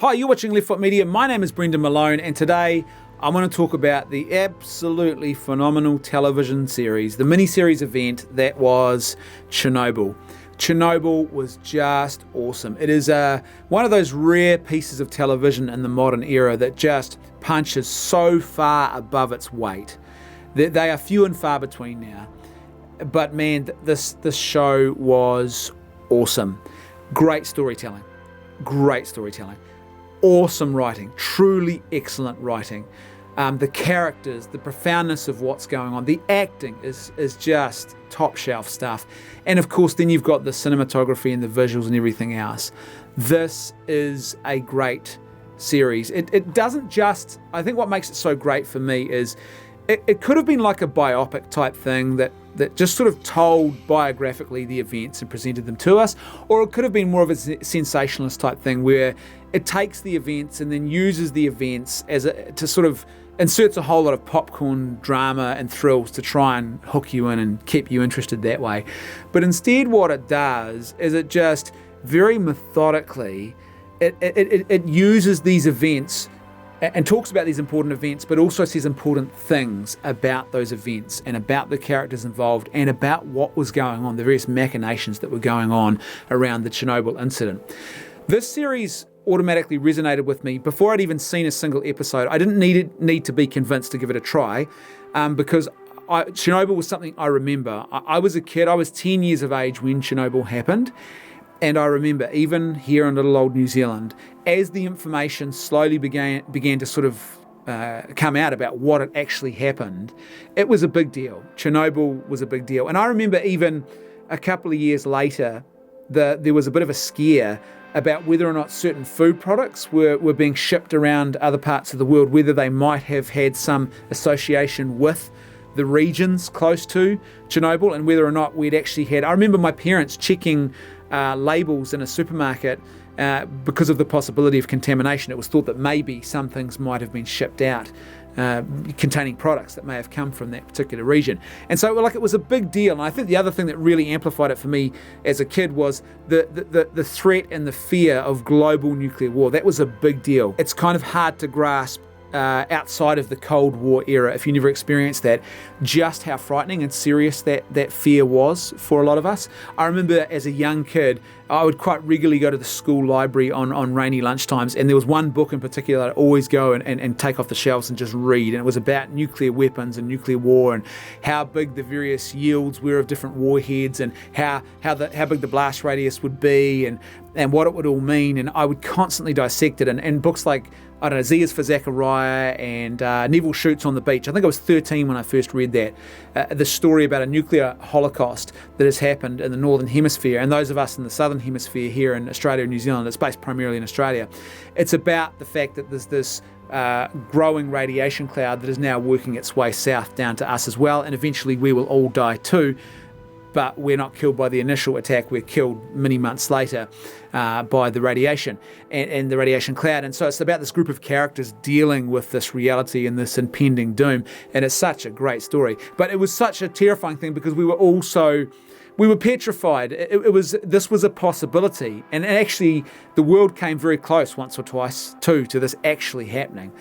Hi, you're watching Left Foot Media. My name is Brendan Malone, and today I'm going to talk about the absolutely phenomenal television series, the mini-series event that was Chernobyl. Chernobyl was just awesome. It is one of those rare pieces of television in the modern era that just punches so far above its weight. They are few and far between now. But man, this show was awesome. Great storytelling. Awesome writing. Truly excellent writing. The characters, the profoundness of what's going on, the acting is just top shelf stuff. And of course, then you've got the cinematography and the visuals and everything else. This is a great series. It doesn't just, I think what makes it so great for me is it could have been like a biopic type thing that just sort of told biographically the events and presented them to us, or it could have been more of a sensationalist type thing where it takes the events and then uses the events to sort of inserts a whole lot of popcorn drama and thrills to try and hook you in and keep you interested that way. But instead what it does is it just very methodically, it uses these events and talks about these important events, but also says important things about those events and about the characters involved and about what was going on, the various machinations that were going on around the Chernobyl incident. This series automatically resonated with me before I'd even seen a single episode. I didn't need to be convinced to give it a try because Chernobyl was something I remember. I was a kid, I was 10 years of age when Chernobyl happened. And I remember, even here in little old New Zealand, as the information slowly began to sort of come out about what had actually happened, it was a big deal. Chernobyl was a big deal. And I remember even a couple of years later, there was a bit of a scare about whether or not certain food products were being shipped around other parts of the world, whether they might have had some association with the regions close to Chernobyl, and whether or not we'd actually had... I remember my parents checking labels in a supermarket because of the possibility of contamination. It was thought that maybe some things might have been shipped out containing products that may have come from that particular region. And so it was a big deal. And I think the other thing that really amplified it for me as a kid was the threat and the fear of global nuclear war. That was a big deal. It's kind of hard to grasp outside of the Cold War era, if you never experienced that, just how frightening and serious that fear was for a lot of us. I remember as a young kid, I would quite regularly go to the school library on rainy lunchtimes, and there was one book in particular that I'd always go and take off the shelves and just read, and it was about nuclear weapons and nuclear war and how big the various yields were of different warheads and how big the blast radius would be and what it would all mean, and I would constantly dissect it, and books like, I don't know, Z is for Zachariah and Neville Shoots on the Beach. I think I was 13 when I first read that. The story about a nuclear holocaust that has happened in the Northern Hemisphere, and those of us in the Southern Hemisphere here in Australia and New Zealand, it's based primarily in Australia. It's about the fact that there's this growing radiation cloud that is now working its way south down to us as well, and eventually we will all die too. But we're not killed by the initial attack, we're killed many months later by the radiation and the radiation cloud. And so it's about this group of characters dealing with this reality and this impending doom. And it's such a great story. But it was such a terrifying thing because we were petrified. This was a possibility. And actually, the world came very close once or twice too to this actually happening.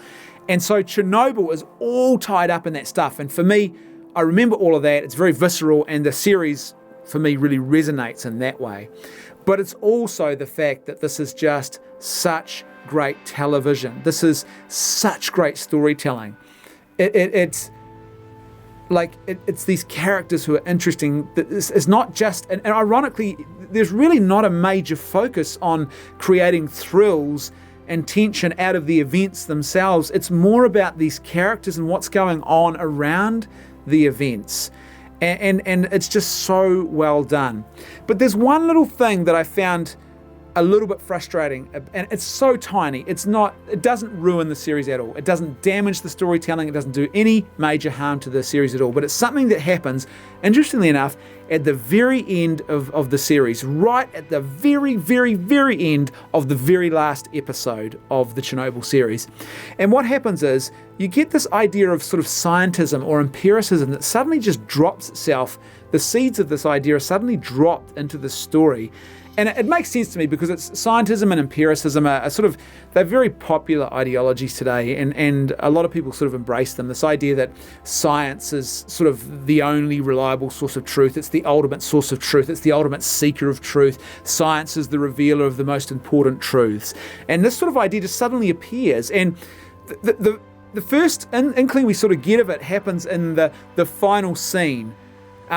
And so Chernobyl is all tied up in that stuff. And for me, I remember all of that. It's very visceral, and the series, for me, really resonates in that way. But it's also the fact that this is just such great television. This is such great storytelling. It's these characters who are interesting. It's not just, and ironically, there's really not a major focus on creating thrills and tension out of the events themselves. It's more about these characters and what's going on around the events, and it's just so well done. But there's one little thing that I found a little bit frustrating, and it's so tiny. It doesn't ruin the series at all. It doesn't damage the storytelling. It doesn't do any major harm to the series at all. But it's something that happens, interestingly enough, at the very end of the series, right at the very, very, very end of the very last episode of the Chernobyl series. And what happens is you get this idea of sort of scientism or empiricism that suddenly just drops itself. The seeds of this idea are suddenly dropped into the story. And it makes sense to me because it's scientism and empiricism are sort of, they're very popular ideologies today, and a lot of people sort of embrace them. This idea that science is sort of the only reliable source of truth. It's the ultimate source of truth. It's the ultimate seeker of truth. Science is the revealer of the most important truths. And this sort of idea just suddenly appears. And the first inkling we sort of get of it happens in the final scene,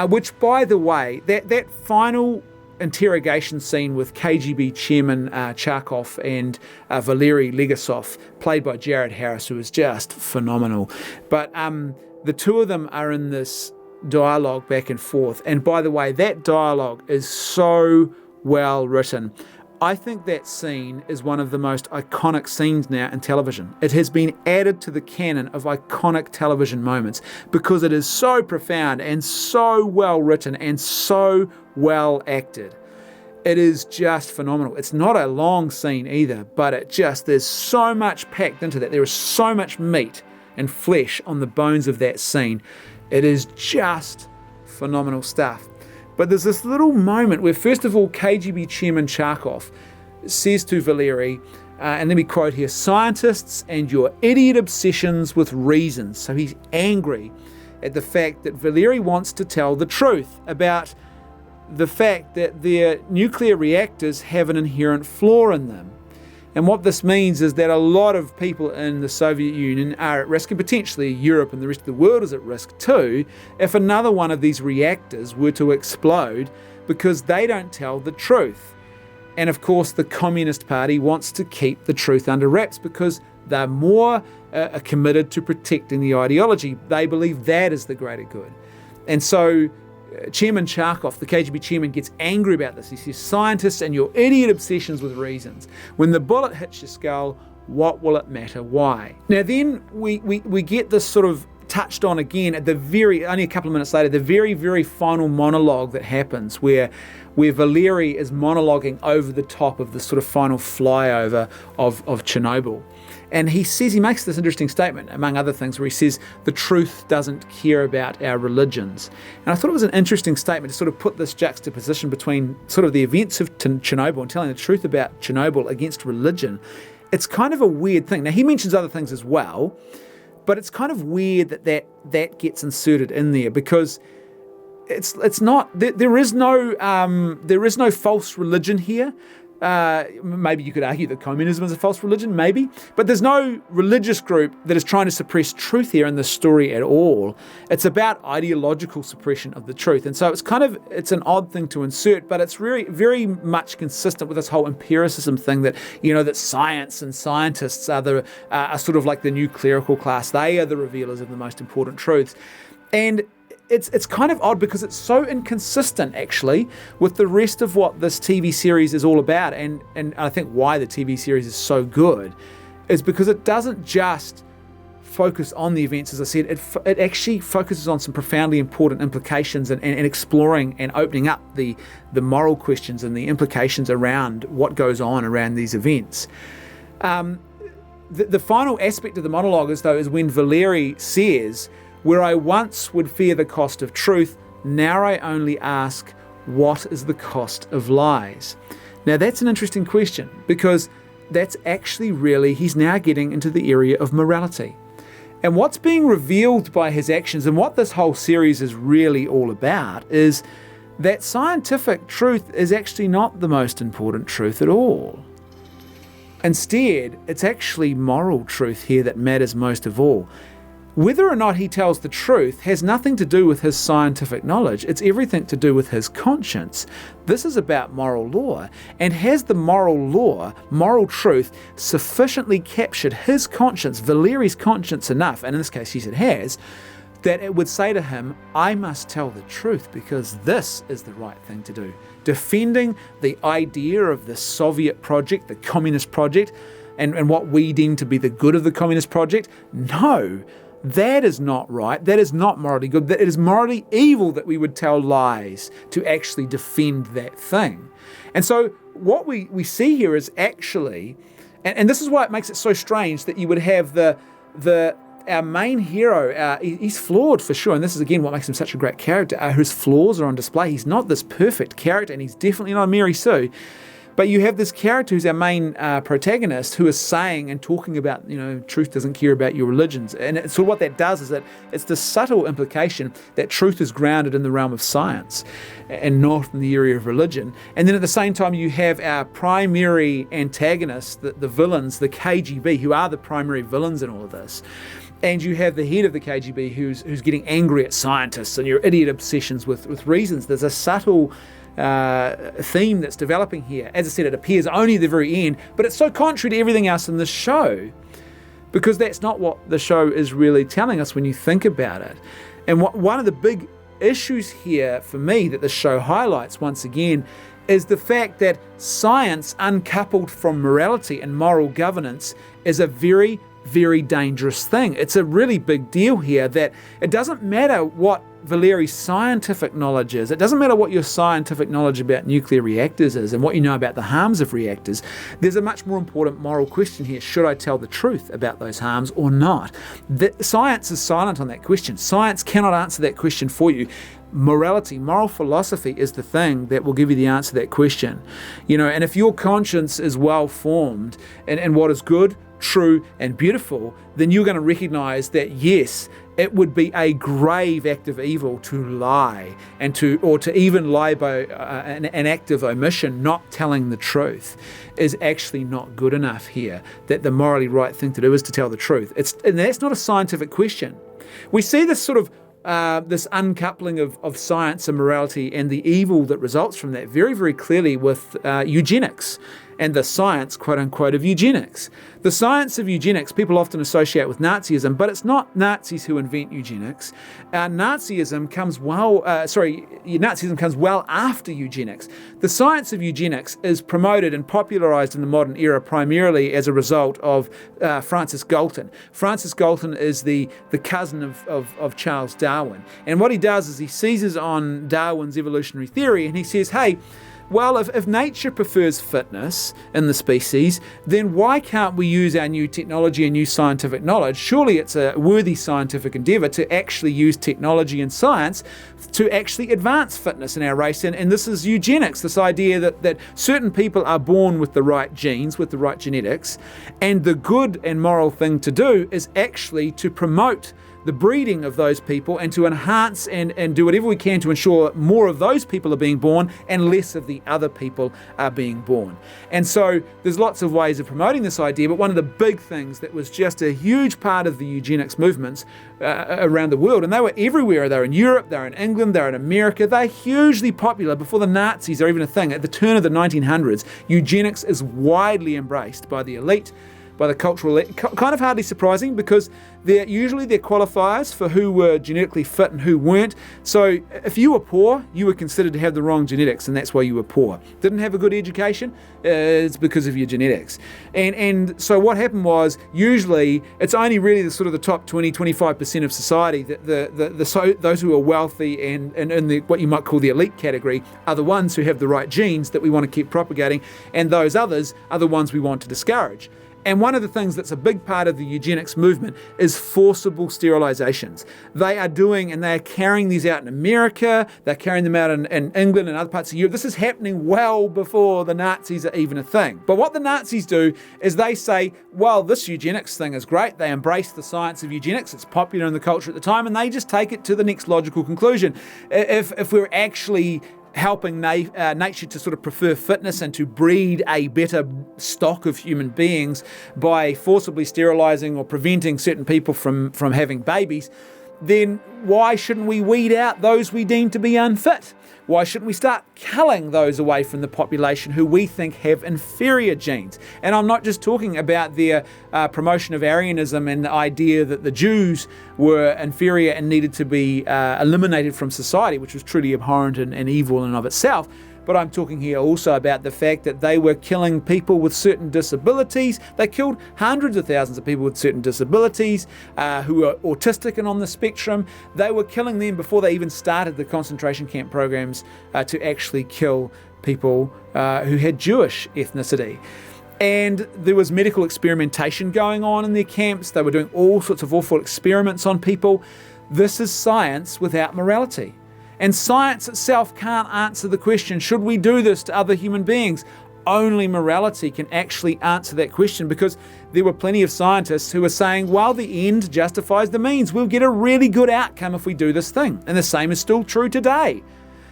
which, by the way, that final interrogation scene with KGB chairman Charkov and Valery Legasov, played by Jared Harris, who is just phenomenal. But the two of them are in this dialogue back and forth. And by the way, that dialogue is so well written. I think that scene is one of the most iconic scenes now in television. It has been added to the canon of iconic television moments because it is so profound and so well written and so well acted. It is just phenomenal. It's not a long scene either, but there's so much packed into that. There is so much meat and flesh on the bones of that scene. It is just phenomenal stuff. But there's this little moment where, first of all, KGB chairman Charkov says to Valery, and let me quote here, "Scientists and your idiot obsessions with reasons." So he's angry at the fact that Valery wants to tell the truth about the fact that their nuclear reactors have an inherent flaw in them. And what this means is that a lot of people in the Soviet Union are at risk, and potentially Europe and the rest of the world is at risk too, if another one of these reactors were to explode because they don't tell the truth. And of course, the Communist Party wants to keep the truth under wraps because they're more committed to protecting the ideology. They believe that is the greater good. And so Chairman Charkov, the KGB chairman, gets angry about this. He says, "Scientists and your idiot obsessions with reasons. When the bullet hits your skull, what will it matter? Why?" Now then we get this sort of touched on again at only a couple of minutes later, the very, very final monologue that happens where Valery is monologuing over the top of the sort of final flyover of Chernobyl. And he makes this interesting statement, among other things, where he says, "The truth doesn't care about our religions." And I thought it was an interesting statement to sort of put this juxtaposition between sort of the events of Chernobyl and telling the truth about Chernobyl against religion. It's kind of a weird thing. Now, he mentions other things as well, but it's kind of weird that gets inserted in there because it's not, there is no false religion here. Maybe you could argue that communism is a false religion, maybe, but there's no religious group that is trying to suppress truth here in this story at all. It's about ideological suppression of the truth, and so it's an odd thing to insert, but it's very, very much consistent with this whole empiricism thing that that science and scientists are sort of like the new clerical class. They are the revealers of the most important truths, and it's kind of odd because it's so inconsistent actually with the rest of what this TV series is all about, and I think why the TV series is so good is because it doesn't just focus on the events, as I said, it actually focuses on some profoundly important implications and exploring and opening up the moral questions and the implications around what goes on around these events. The final aspect of the monologue is when Valery says, "Where I once would fear the cost of truth, now I only ask, what is the cost of lies?" Now that's an interesting question because that's actually really, he's now getting into the area of morality. And what's being revealed by his actions and what this whole series is really all about is that scientific truth is actually not the most important truth at all. Instead, it's actually moral truth here that matters most of all. Whether or not he tells the truth has nothing to do with his scientific knowledge. It's everything to do with his conscience. This is about moral law. And has the moral law, moral truth, sufficiently captured his conscience, Valery's conscience enough, and in this case, yes, it has, that it would say to him, "I must tell the truth because this is the right thing to do." Defending the idea of the Soviet project, the communist project, and what we deem to be the good of the communist project, no. That is not right. That is not morally good. That it is morally evil that we would tell lies to actually defend that thing. And so what we see here is actually, and this is why it makes it so strange that you would have the our main hero, he's flawed for sure, and this is again what makes him such a great character. His flaws are on display. He's not this perfect character, and he's definitely not Mary Sue. But you have this character who's our main protagonist who is saying and talking about, truth doesn't care about your religions. And sort of what that does is that it's the subtle implication that truth is grounded in the realm of science and not in the area of religion. And then at the same time, you have our primary antagonists, the villains, the KGB, who are the primary villains in all of this. And you have the head of the KGB who's getting angry at scientists and your idiot obsessions with reasons. There's a subtle theme that's developing here. As I said, it appears only at the very end, but it's so contrary to everything else in the show, because that's not what the show is really telling us when you think about it. And one of the big issues here for me that the show highlights once again is the fact that science uncoupled from morality and moral governance is a very, very dangerous thing. It's a really big deal here that it doesn't matter what Valeri's scientific knowledge is. It doesn't matter what your scientific knowledge about nuclear reactors is and what you know about the harms of reactors. There's a much more important moral question here. Should I tell the truth about those harms or not? Science is silent on that question. Science cannot answer that question for you. Morality, moral philosophy is the thing that will give you the answer to that question. And if your conscience is well formed and what is good, true and beautiful, then you're going to recognize that yes, it would be a grave act of evil to lie or to even lie by an act of omission, not telling the truth, is actually not good enough here. That the morally right thing to do is to tell the truth. And that's not a scientific question. We see this sort of this uncoupling of science and morality and the evil that results from that very, very clearly with eugenics and the science, quote unquote, of eugenics. The science of eugenics people often associate with Nazism, but it's not Nazis who invent eugenics. Nazism comes well after eugenics. The science of eugenics is promoted and popularized in the modern era primarily as a result of Francis Galton. Francis Galton is the cousin of Charles Darwin. And what he does is he seizes on Darwin's evolutionary theory and he says, hey, well, if nature prefers fitness in the species, then why can't we use our new technology and new scientific knowledge? Surely it's a worthy scientific endeavour to actually use technology and science to actually advance fitness in our race. And this is eugenics, this idea that certain people are born with the right genes, with the right genetics, and the good and moral thing to do is actually to promote the breeding of those people and to enhance and do whatever we can to ensure more of those people are being born and less of the other people are being born. And so there's lots of ways of promoting this idea, but one of the big things that was just a huge part of the eugenics movements around the world, and they were everywhere. They're in Europe, they're in England, they're in America, they're hugely popular before the Nazis are even a thing. At the turn of the 1900s, eugenics is widely embraced by the elite, by the cultural elite. Kind of hardly surprising because they're qualifiers for who were genetically fit and who weren't. So if you were poor, you were considered to have the wrong genetics and that's why you were poor. Didn't have a good education, it's because of your genetics. And so what happened was usually it's only really the sort of the top 20-25% of society, those who are wealthy and in the what you might call the elite category are the ones who have the right genes that we want to keep propagating, and those others are the ones we want to discourage. And one of the things that's a big part of the eugenics movement is forcible sterilizations. They are doing, and they're carrying these out in America, they're carrying them out in England and other parts of Europe. This is happening well before the Nazis are even a thing. But what the Nazis do is they say, well, this eugenics thing is great. They embrace the science of eugenics. It's popular in the culture at the time, and they just take it to the next logical conclusion. If we're actually helping nature to sort of prefer fitness and to breed a better stock of human beings by forcibly sterilizing or preventing certain people from having babies, then why shouldn't we weed out those we deem to be unfit? Why shouldn't we start culling those away from the population who we think have inferior genes? And I'm not just talking about their promotion of Aryanism and the idea that the Jews were inferior and needed to be eliminated from society, which was truly abhorrent and evil in and of itself. But I'm talking here also about the fact that they were killing people with certain disabilities. They killed hundreds of thousands of people with certain disabilities who were autistic and on the spectrum. They were killing them before they even started the concentration camp programs to actually kill people who had Jewish ethnicity. And there was medical experimentation going on in their camps. They were doing all sorts of awful experiments on people. This is science without morality. And science itself can't answer the question, should we do this to other human beings? Only morality can actually answer that question, because there were plenty of scientists who were saying, well, the end justifies the means. We'll get a really good outcome if we do this thing. And the same is still true today.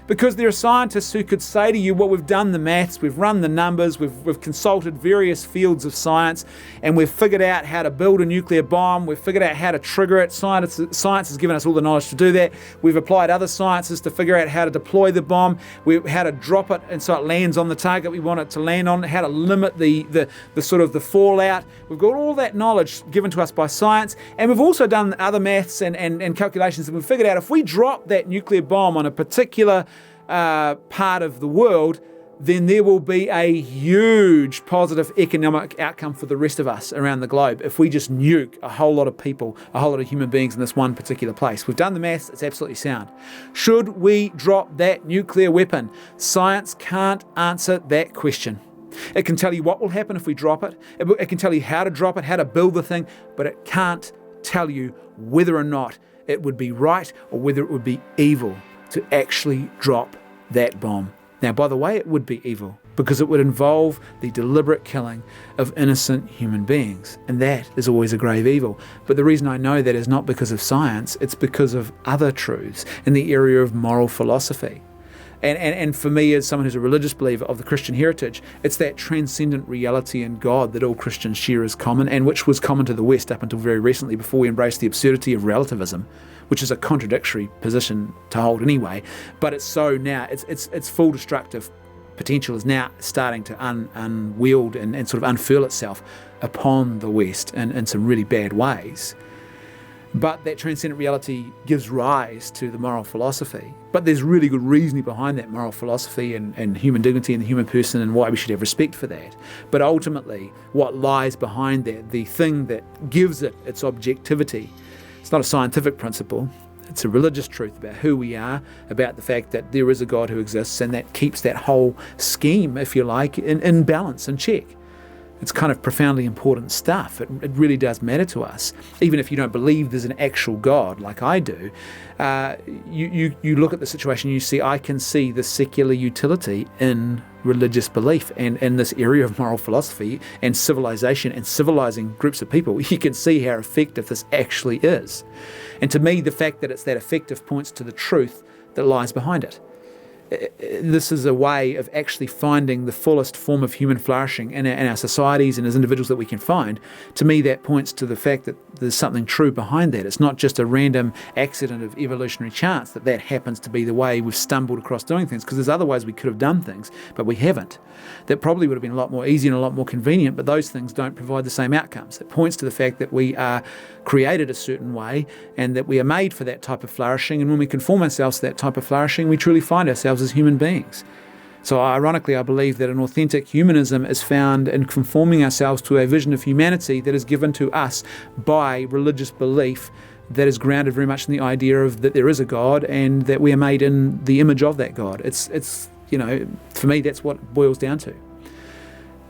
Because there are scientists who could say to you, well, we've done the maths, we've run the numbers, we've consulted various fields of science, and we've figured out how to build a nuclear bomb, we've figured out how to trigger it. Science has given us all the knowledge to do that. We've applied other sciences to figure out how to deploy the bomb, how to drop it and so it lands on the target we want it to land on, how to limit the sort of the fallout. We've got all that knowledge given to us by science, and we've also done other maths and calculations, and we've figured out if we drop that nuclear bomb on a particular part of the world, then there will be a huge positive economic outcome for the rest of us around the globe if we just nuke a whole lot of people, a whole lot of human beings in this one particular place. We've done the maths, it's absolutely sound. Should we drop that nuclear weapon? Science can't answer that question. It can tell you what will happen if we drop it. It can tell you how to drop it, how to build the thing, but it can't tell you whether or not it would be right or whether it would be evil to actually drop that bomb. Now, by the way, it would be evil because it would involve the deliberate killing of innocent human beings, and that is always a grave evil. But the reason I know that is not because of science, it's because of other truths in the area of moral philosophy. And for me, as someone who's a religious believer of the Christian heritage, it's that transcendent reality in God that all Christians share as common, and which was common to the West up until very recently, before we embraced the absurdity of relativism, which is a contradictory position to hold anyway. But it's so now, its full destructive potential is now starting to unwield and sort of unfurl itself upon the West in some really bad ways. But that transcendent reality gives rise to the moral philosophy. But there's really good reasoning behind that moral philosophy and human dignity and the human person and why we should have respect for that. But ultimately, what lies behind that, the thing that gives it its objectivity, it's not a scientific principle. It's a religious truth about who we are, about the fact that there is a God who exists, and that keeps that whole scheme, if you like, in balance and check. It's kind of profoundly important stuff. It really does matter to us. Even if you don't believe there's an actual God like I do, you look at the situation and you see, I can see the secular utility in religious belief and in this area of moral philosophy and civilization and civilizing groups of people. You can see how effective this actually is. And to me, the fact that it's that effective points to the truth that lies behind it. This is a way of actually finding the fullest form of human flourishing in our societies and as individuals that we can find. To me, that points to the fact that there's something true behind that. It's not just a random accident of evolutionary chance that happens to be the way we've stumbled across doing things, because there's other ways we could have done things, but we haven't. That probably would have been a lot more easy and a lot more convenient, but those things don't provide the same outcomes. It points to the fact that we are created a certain way and that we are made for that type of flourishing, and when we conform ourselves to that type of flourishing, we truly find ourselves as human beings. So ironically, I believe that an authentic humanism is found in conforming ourselves to a vision of humanity that is given to us by religious belief that is grounded very much in the idea of that there is a God and that we are made in the image of that God. It's for me, that's what it boils down to.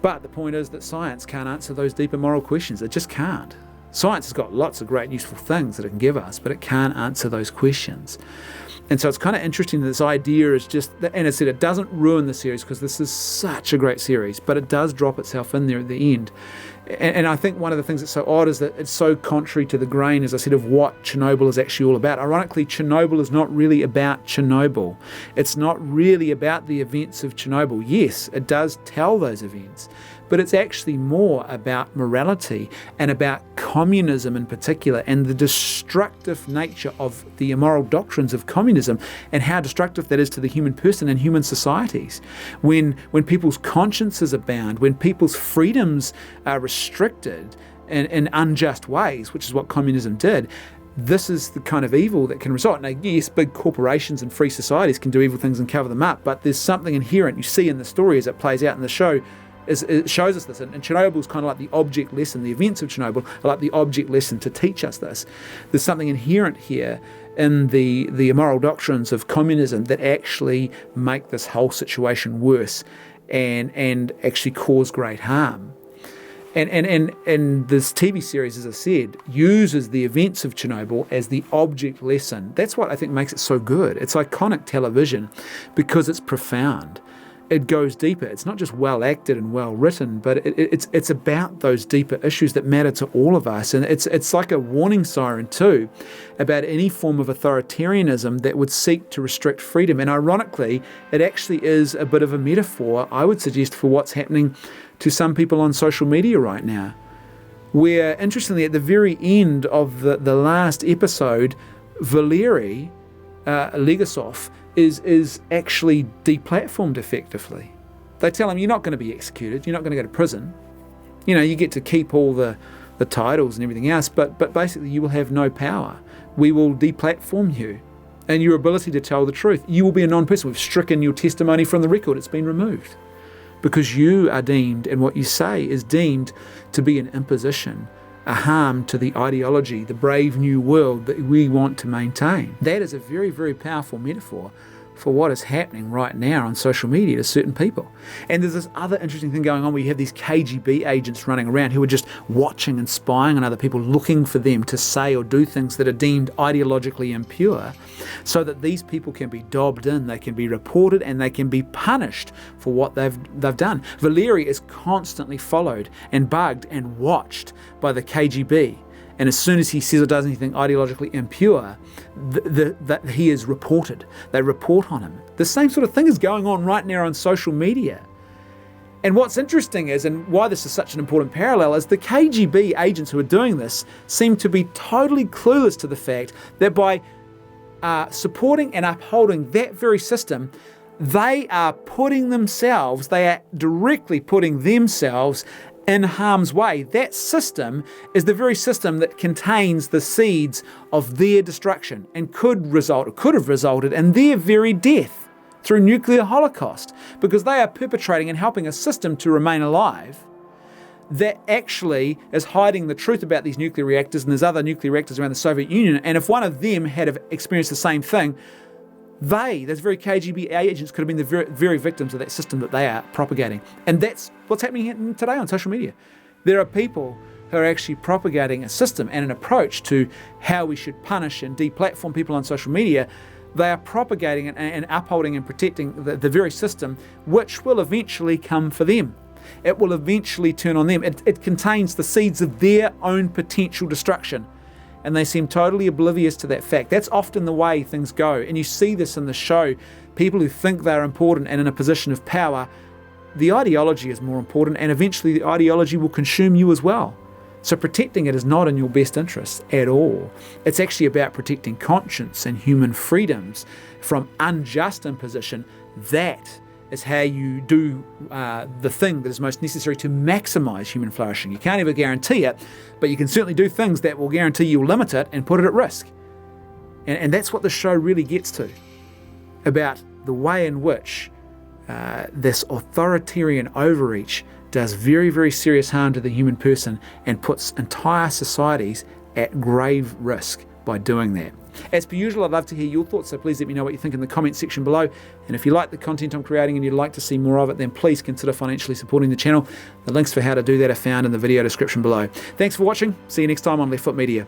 But the point is that science can't answer those deeper moral questions. It just can't. Science has got lots of great useful things that it can give us, but it can't answer those questions. And so it's kind of interesting that this idea is just, and I said it doesn't ruin the series because this is such a great series, but it does drop itself in there at the end. And I think one of the things that's so odd is that it's so contrary to the grain, as I said, of what Chernobyl is actually all about. Ironically, Chernobyl is not really about Chernobyl. It's not really about the events of Chernobyl. Yes, it does tell those events, but it's actually more about morality and about communism in particular and the destructive nature of the immoral doctrines of communism and how destructive that is to the human person and human societies. When people's consciences are bound, when people's freedoms are restricted in unjust ways, which is what communism did, this is the kind of evil that can result. Now, yes, big corporations and free societies can do evil things and cover them up, but there's something inherent you see in the story as it plays out in the show. It shows us this, and Chernobyl is kind of like the object lesson. The events of Chernobyl are like the object lesson to teach us this. There's something inherent here in the immoral doctrines of communism that actually make this whole situation worse and actually cause great harm. And this TV series, as I said, uses the events of Chernobyl as the object lesson. That's what I think makes it so good. It's iconic television because it's profound. It goes deeper. It's not just well acted and well written, but it's about those deeper issues that matter to all of us. And it's like a warning siren too about any form of authoritarianism that would seek to restrict freedom. And ironically, it actually is a bit of a metaphor, I would suggest, for what's happening to some people on social media right now, where, interestingly, at the very end of the last episode, Valery Legasov is actually deplatformed effectively. They tell him, you're not going to be executed, you're not going to go to prison. You get to keep all the titles and everything else, but basically you will have no power. We will deplatform you and your ability to tell the truth. You will be a non-person. We've stricken your testimony from the record. It's been removed because you are deemed, and what you say is deemed to be an imposition, a harm to the ideology, the brave new world that we want to maintain. That is a very, very powerful metaphor for what is happening right now on social media to certain people. And there's this other interesting thing going on where you have these KGB agents running around who are just watching and spying on other people, looking for them to say or do things that are deemed ideologically impure, so that these people can be dobbed in, they can be reported, and they can be punished for what they've done. Valery is constantly followed and bugged and watched by the KGB. And as soon as he says or does anything ideologically impure, that he is reported. They report on him. The same sort of thing is going on right now on social media. And what's interesting is, and why this is such an important parallel, is the KGB agents who are doing this seem to be totally clueless to the fact that by supporting and upholding that very system, they are directly putting themselves in harm's way. That system is the very system that contains the seeds of their destruction and could have resulted in their very death through nuclear holocaust, because they are perpetrating and helping a system to remain alive that actually is hiding the truth about these nuclear reactors. And there's other nuclear reactors around the Soviet Union, and if one of them had experienced the same thing, those very KGB agents could have been the very victims of that system that they are propagating. And that's what's happening today on social media. There are people who are actually propagating a system and an approach to how we should punish and deplatform people on social media. They are propagating and upholding and protecting the very system which will eventually come for them. It will eventually turn on them. It contains the seeds of their own potential destruction. And they seem totally oblivious to that fact. That's often the way things go. And you see this in the show. People who think they're important and in a position of power, the ideology is more important, and eventually the ideology will consume you as well. So protecting it is not in your best interest at all. It's actually about protecting conscience and human freedoms from unjust imposition. That is how you do the thing that is most necessary to maximize human flourishing. You can't ever guarantee it, but you can certainly do things that will guarantee you'll limit it and put it at risk. And that's what the show really gets to, about the way in which this authoritarian overreach does very, very serious harm to the human person and puts entire societies at grave risk by doing that. As per usual, I'd love to hear your thoughts, so please let me know what you think in the comments section below. And if you like the content I'm creating and you'd like to see more of it, then please consider financially supporting the channel. The links for how to do that are found in the video description below. Thanks for watching. See you next time on Left Foot Media.